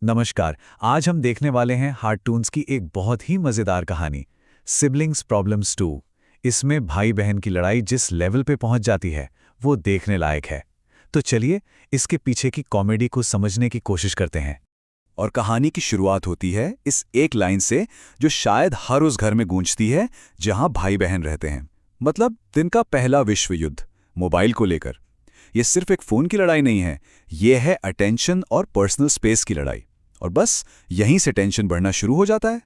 नमस्कार। आज हम देखने वाले हैं हार्टून्स की एक बहुत ही मज़ेदार कहानी, सिबलिंग्स प्रॉब्लम्स 2। इसमें भाई बहन की लड़ाई जिस लेवल पे पहुंच जाती है वो देखने लायक है। तो चलिए इसके पीछे की कॉमेडी को समझने की कोशिश करते हैं। और कहानी की शुरुआत होती है इस एक लाइन से जो शायद हर उस घर में गूंजती है जहां भाई बहन रहते हैं। मतलब दिन का पहला विश्व युद्ध मोबाइल को लेकर। यह सिर्फ एक फोन की लड़ाई नहीं है, यह है अटेंशन और पर्सनल स्पेस की लड़ाई। और बस यहीं से टेंशन बढ़ना शुरू हो जाता है।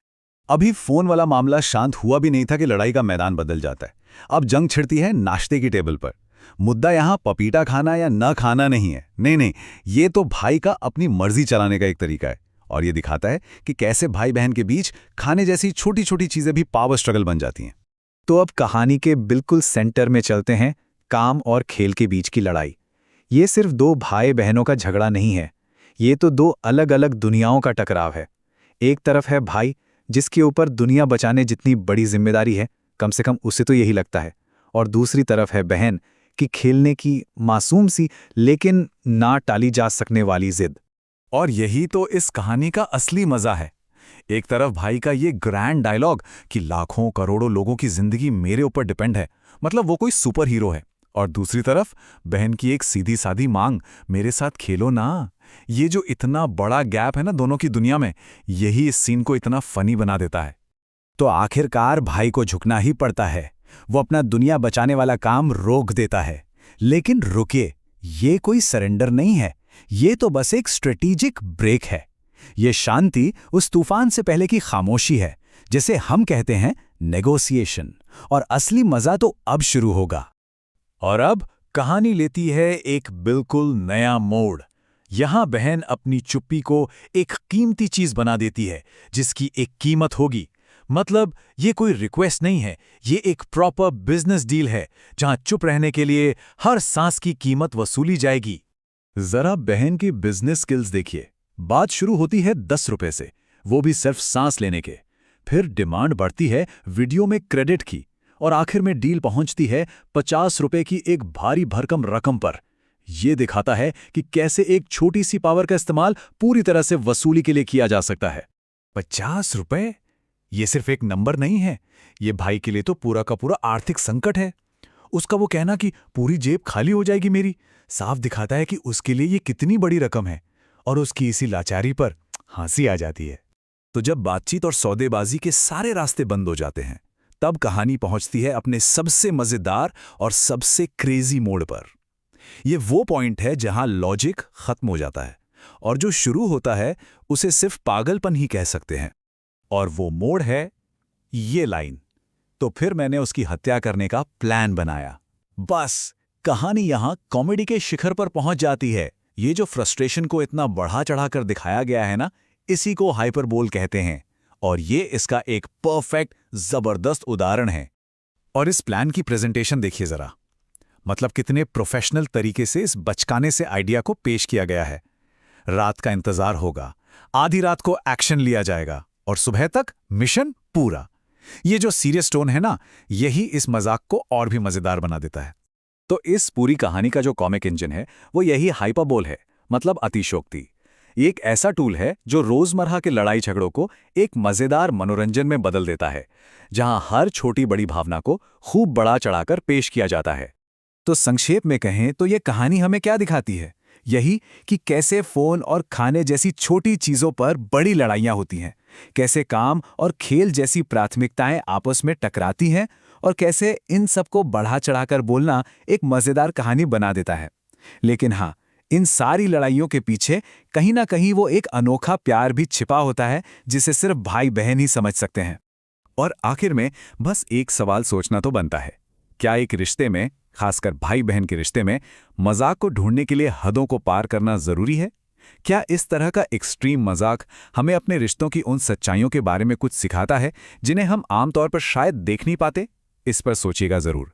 अभी फोन वाला मामला शांत हुआ भी नहीं था कि लड़ाई का मैदान बदल जाता है। अब जंग छिड़ती है नाश्ते की टेबल पर। मुद्दा यहां पपीता खाना या न खाना नहीं है, नहीं नहीं, ये तो भाई का अपनी मर्जी चलाने का एक तरीका है। और ये दिखाता है कि कैसे भाई बहन के बीच खाने जैसी छोटी छोटी चीजें भी पावर स्ट्रगल बन जाती हैं। तो अब कहानी के बिल्कुल सेंटर में चलते हैं, काम और खेल के बीच की लड़ाई। ये सिर्फ दो भाई बहनों का झगड़ा नहीं है, ये तो दो अलग अलग दुनियाओं का टकराव है। एक तरफ है भाई जिसके ऊपर दुनिया बचाने जितनी बड़ी जिम्मेदारी है, कम से कम उसे तो यही लगता है। और दूसरी तरफ है बहन की खेलने की मासूम सी लेकिन ना टाली जा सकने वाली जिद। और यही तो इस कहानी का असली मजा है। एक तरफ भाई का ये ग्रैंड डायलॉग कि लाखों करोड़ों लोगों की जिंदगी मेरे ऊपर डिपेंड है, मतलब वो कोई सुपर हीरो है। और दूसरी तरफ बहन की एक सीधी सादी मांग, मेरे साथ खेलो ना। ये जो इतना बड़ा गैप है ना दोनों की दुनिया में, यही इस सीन को इतना फनी बना देता है। तो आखिरकार भाई को झुकना ही पड़ता है। वो अपना दुनिया बचाने वाला काम रोक देता है। लेकिन रुकिए, ये कोई सरेंडर नहीं है, ये तो बस एक स्ट्रेटेजिक ब्रेक है। ये शांति उस तूफान से पहले की खामोशी है, जिसे हम कहते हैं नेगोशिएशन। और असली मजा तो अब शुरू होगा। और अब कहानी लेती है एक बिल्कुल नया मोड़। यहां बहन अपनी चुप्पी को एक कीमती चीज बना देती है जिसकी एक कीमत होगी। मतलब ये कोई रिक्वेस्ट नहीं है, ये एक प्रॉपर बिजनेस डील है जहां चुप रहने के लिए हर सांस की कीमत वसूली जाएगी। जरा बहन की बिजनेस स्किल्स देखिए। बात शुरू होती है 10 रुपए से, वो भी सिर्फ सांस लेने के। फिर डिमांड बढ़ती है वीडियो में क्रेडिट की, और आखिर में डील पहुंचती है 50 रुपए की एक भारी भरकम रकम पर। यह दिखाता है कि कैसे एक छोटी सी पावर का इस्तेमाल पूरी तरह से वसूली के लिए किया जा सकता है। 50 रुपए? ये सिर्फ एक नंबर नहीं है, ये भाई के लिए तो पूरा का पूरा आर्थिक संकट है। उसका वो कहना कि पूरी जेब खाली हो जाएगी मेरी, साफ दिखाता है कि उसके लिए ये कितनी बड़ी रकम है। और उसकी इसी लाचारी पर हंसी आ जाती है। तो जब बातचीत और सौदेबाजी के सारे रास्ते बंद हो जाते हैं, तब कहानी पहुंचती है अपने सबसे मजेदार और सबसे क्रेजी मोड़ पर। यह वो पॉइंट है जहां लॉजिक खत्म हो जाता है और जो शुरू होता है उसे सिर्फ पागलपन ही कह सकते हैं। और वो मोड़ है ये लाइन, तो फिर मैंने उसकी हत्या करने का प्लान बनाया। बस कहानी यहां कॉमेडी के शिखर पर पहुंच जाती है। ये जो फ्रस्ट्रेशन को इतना बढ़ा चढ़ाकर दिखाया गया है ना, इसी को हाइपरबोल कहते हैं। और ये इसका एक परफेक्ट जबरदस्त उदाहरण है। और इस प्लान की प्रेजेंटेशन देखिए जरा, मतलब कितने प्रोफेशनल तरीके से इस बचकाने से आइडिया को पेश किया गया है। रात का इंतजार होगा, आधी रात को एक्शन लिया जाएगा और सुबह तक मिशन पूरा। ये जो सीरियस टोन है ना, यही इस मजाक को और भी मजेदार बना देता है। तो इस पूरी कहानी का जो कॉमिक इंजन है वो यही हाइपरबोल है, मतलब अतिशयोक्ति। ये एक ऐसा टूल है जो रोजमर्रा के लड़ाई झगड़ों को एक मजेदार मनोरंजन में बदल देता है, जहां हर छोटी बड़ी भावना को खूब बढ़ा चढ़ाकर पेश किया जाता है। तो संक्षेप में कहें तो ये कहानी हमें क्या दिखाती है? यही कि कैसे फोन और खाने जैसी छोटी चीजों पर बड़ी लड़ाइयां होती हैं, कैसे काम और खेल जैसी प्राथमिकताएं आपस में टकराती हैं, और कैसे इन सबको बढ़ा चढ़ाकर बोलना एक मजेदार कहानी बना देता है। लेकिन हाँ, इन सारी लड़ाइयों के पीछे कहीं ना कहीं वो एक अनोखा प्यार भी छिपा होता है जिसे सिर्फ भाई बहन ही समझ सकते हैं। और आखिर में बस एक सवाल सोचना तो बनता है, क्या एक रिश्ते में, खासकर भाई बहन के रिश्ते में, मजाक को ढूंढने के लिए हदों को पार करना जरूरी है? क्या इस तरह का एक्सट्रीम मजाक हमें अपने रिश्तों की उन सच्चाइयों के बारे में कुछ सिखाता है जिन्हें हम आमतौर पर शायद देख नहीं पाते? इस पर सोचिएगा जरूर।